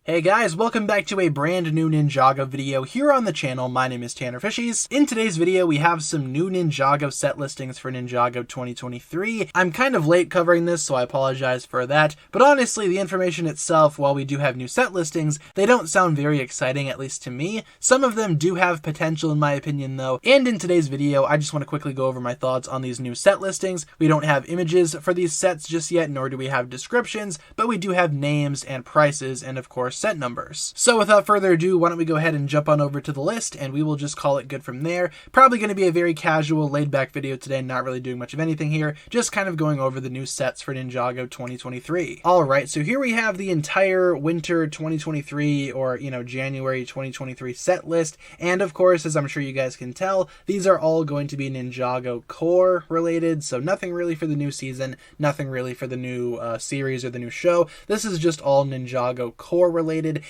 Hey guys, welcome back to a brand new Ninjago video here on the channel. My name is TannerFishies. In today's video, we have some new Ninjago set listings for Ninjago 2023. I'm kind of late covering this, so I apologize for that. But honestly, the information itself, while we do have new set listings, they don't sound very exciting, at least to me. Some of them do have potential in my opinion though. And in today's video, I just want to quickly go over my thoughts on these new set listings. We don't have images for these sets just yet, nor do we have descriptions, but we do have names and prices and of course set numbers. So without further ado, why don't we go ahead and jump on over to the list and we will just call it good from there. Probably going to be a very casual, laid back video today, not really doing much of anything here, just kind of going over the new sets for Ninjago 2023. Alright, so here we have the entire winter 2023 or, January 2023 set list. And of course, as I'm sure you guys can tell, these are all going to be Ninjago core related. So nothing really for the new season, nothing really for the new series or the new show. This is just all Ninjago core related.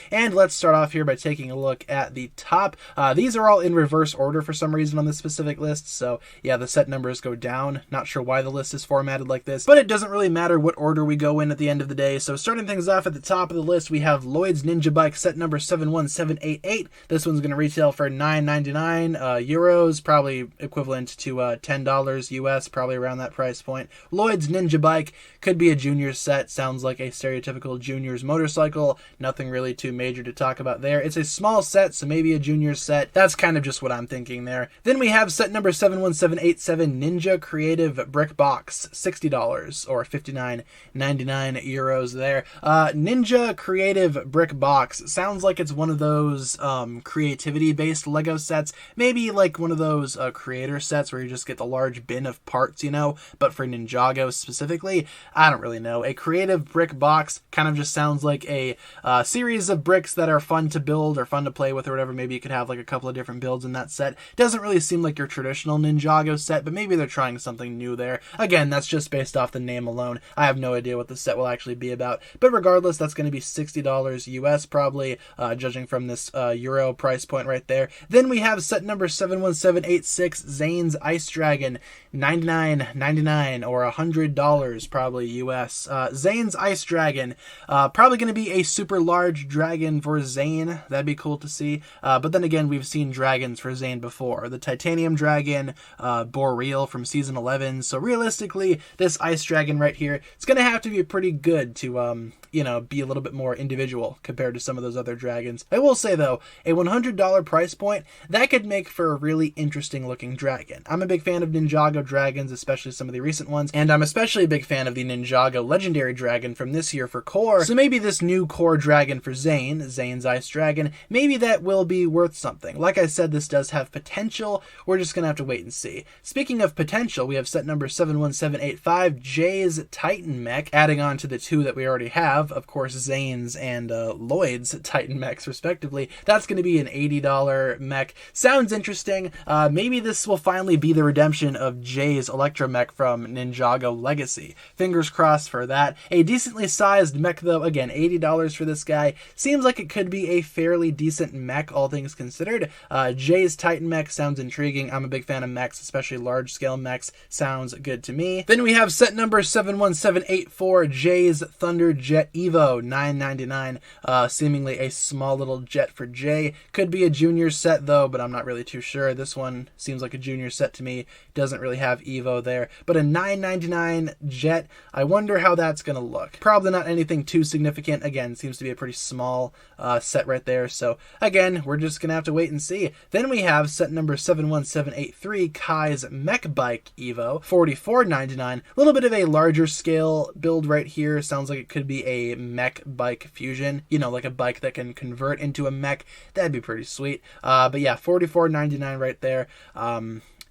And let's start off here by taking a look at the top. These are all in reverse order for some reason on this specific list. So yeah, the set numbers go down. Not sure why the list is formatted like this, but it doesn't really matter what order we go in at the end of the day. So starting things off at the top of the list, we have Lloyd's Ninja Bike set number 71788. This one's going to retail for €9.99 euros, probably equivalent to $10 US, probably around that price point. Lloyd's Ninja Bike could be a junior set. Sounds like a stereotypical junior's motorcycle. Nothing really too major to talk about there. It's a small set, so maybe a junior set. That's kind of just what I'm thinking there. Then we have set number 71787 Ninja Creative Brick Box, $60 or 59.99 euros there. Ninja Creative Brick Box sounds like it's one of those creativity-based Lego sets. Maybe like one of those creator sets where you just get the large bin of parts, but for Ninjago specifically, I don't really know. A creative brick box kind of just sounds like a series of bricks that are fun to build or fun to play with or whatever. Maybe you could have like a couple of different builds in that set. Doesn't really seem like your traditional Ninjago set, but maybe they're trying something new there. Again, that's just based off the name alone. I have no idea what the set will actually be about, but regardless, that's going to be $60 US probably, judging from this euro price point right there. Then we have set number 71786 Zane's Ice Dragon, $99.99 or $100 probably US. Zane's Ice Dragon, probably going to be a super large dragon for Zane. That'd be cool to see. But then again, we've seen dragons for Zane before. The Titanium Dragon, Boreal from season 11. So realistically, this Ice Dragon right here, it's going to have to be pretty good to, be a little bit more individual compared to some of those other dragons. I will say though, a $100 price point, that could make for a really interesting looking dragon. I'm a big fan of Ninjago dragons, especially some of the recent ones, and I'm especially a big fan of the Ninjago Legendary Dragon from this year for core. So maybe this new core dragon for Zane, Zane's Ice Dragon, maybe that will be worth something. Like I said, this does have potential. We're just gonna have to wait and see. Speaking of potential, we have set number 71785 Jay's Titan Mech, adding on to the two that we already have, of course Zane's and Lloyd's Titan Mechs respectively. That's going to be an $80 mech. Sounds interesting. Maybe this will finally be the redemption of Jay's Electro Mech from Ninjago Legacy. Fingers crossed for that. A decently sized mech though, again $80 for this guy. Seems like it could be a fairly decent mech, all things considered. Jay's Titan Mech sounds intriguing. I'm a big fan of mechs, especially large scale mechs. Sounds good to me. Then we have set number 71784 Jay's Thunder Jet Evo, $9.99. Seemingly a small little jet for Jay. Could be a junior set though, but I'm not really too sure. This one seems like a junior set to me. Doesn't really have Evo there, but a $9.99 jet. I wonder how that's gonna look. Probably not anything too significant. Again, seems to be a pretty small set right there. So again, we're just gonna have to wait and see. Then we have set number 71783 Kai's Mech Bike Evo, $44.99. A little bit of a larger scale build right here. Sounds like it could be a mech bike fusion, like a bike that can convert into a mech. That'd be pretty sweet. But yeah, $44.99 right there.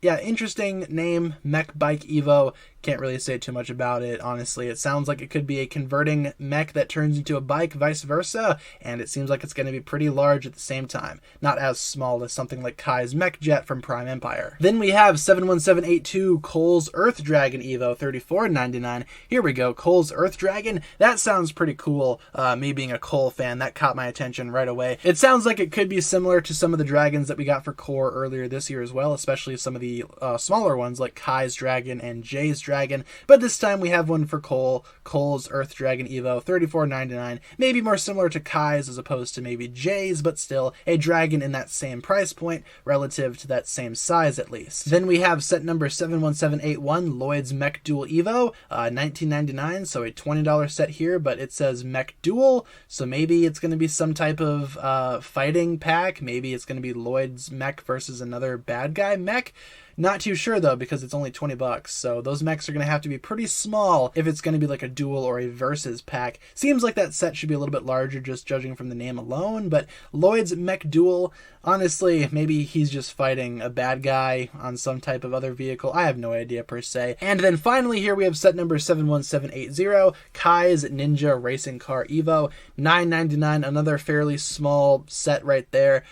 Yeah, interesting name, Mech Bike Evo. Can't really say too much about it, honestly. It sounds like it could be a converting mech that turns into a bike, vice versa, and it seems like it's going to be pretty large at the same time. Not as small as something like Kai's Mech Jet from Prime Empire. Then we have 71782 Cole's Earth Dragon Evo, $34.99. Here we go, Cole's Earth Dragon. That sounds pretty cool. Me being a Cole fan, that caught my attention right away. It sounds like it could be similar to some of the dragons that we got for core earlier this year as well, especially some of the the smaller ones like Kai's Dragon and Jay's Dragon, but this time we have one for Cole's Earth Dragon Evo, $34.99, maybe more similar to Kai's as opposed to maybe Jay's, but still a dragon in that same price point relative to that same size at least. Then we have set number 71781, Lloyd's Mech Duel Evo, $19.99, so a $20 set here, but it says Mech Duel, so maybe it's going to be some type of fighting pack. Maybe it's going to be Lloyd's mech versus another bad guy mech. Not too sure though, because it's only $20, so those mechs are going to have to be pretty small if it's going to be like a duel or a versus pack. Seems like that set should be a little bit larger just judging from the name alone, but Lloyd's Mech Duel, honestly, maybe he's just fighting a bad guy on some type of other vehicle. I have no idea per se. And then finally here we have set number 71780, Kai's Ninja Racing Car Evo, $9.99, another fairly small set right there.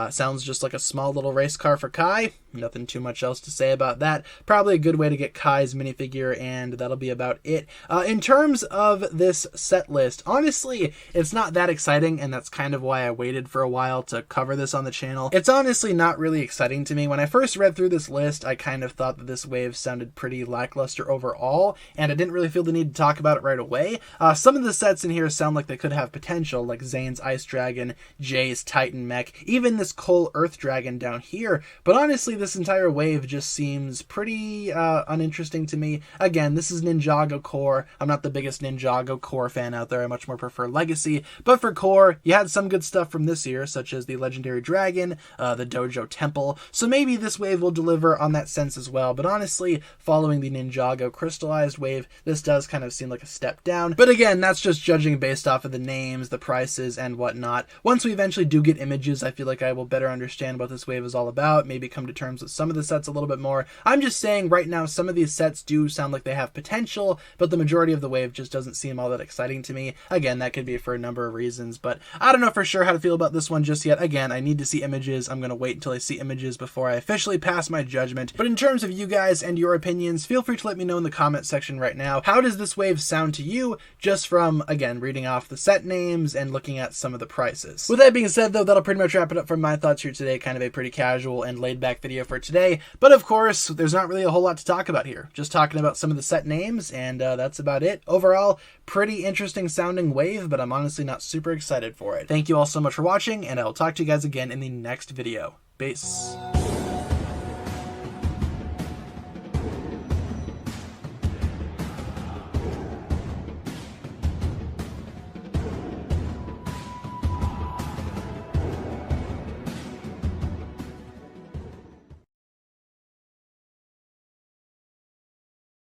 Sounds just like a small little race car for Kai. Nothing too much else to say about that. Probably a good way to get Kai's minifigure, and that'll be about it. In terms of this set list, honestly, it's not that exciting, and that's kind of why I waited for a while to cover this on the channel. It's honestly not really exciting to me. When I first read through this list, I kind of thought that this wave sounded pretty lackluster overall, and I didn't really feel the need to talk about it right away. Some of the sets in here sound like they could have potential, like Zane's Ice Dragon, Jay's Titan Mech, even this Cole Earth Dragon down here, but honestly, this entire wave just seems pretty uninteresting to me. Again, this is Ninjago Core. I'm not the biggest Ninjago Core fan out there. I much more prefer Legacy. But for Core, you had some good stuff from this year, such as the Legendary Dragon, the Dojo Temple. So maybe this wave will deliver on that sense as well. But honestly, following the Ninjago Crystallized wave, this does kind of seem like a step down. But again, that's just judging based off of the names, the prices, and whatnot. Once we eventually do get images, I feel like I will better understand what this wave is all about, maybe come to terms with some of the sets a little bit more. I'm just saying right now some of these sets do sound like they have potential, but the majority of the wave just doesn't seem all that exciting to me. Again, that could be for a number of reasons, but I don't know for sure how to feel about this one just yet. Again, I need to see images. I'm going to wait until I see images before I officially pass my judgment. But in terms of you guys and your opinions, feel free to let me know in the comment section right now. How does this wave sound to you, just from, again, reading off the set names and looking at some of the prices? With that being said though, that'll pretty much wrap it up for my thoughts here today. Kind of a pretty casual and laid back video for today. But of course, there's not really a whole lot to talk about here. Just talking about some of the set names, and that's about it. Overall, pretty interesting sounding wave, but I'm honestly not super excited for it. Thank you all so much for watching, and I will talk to you guys again in the next video. Peace.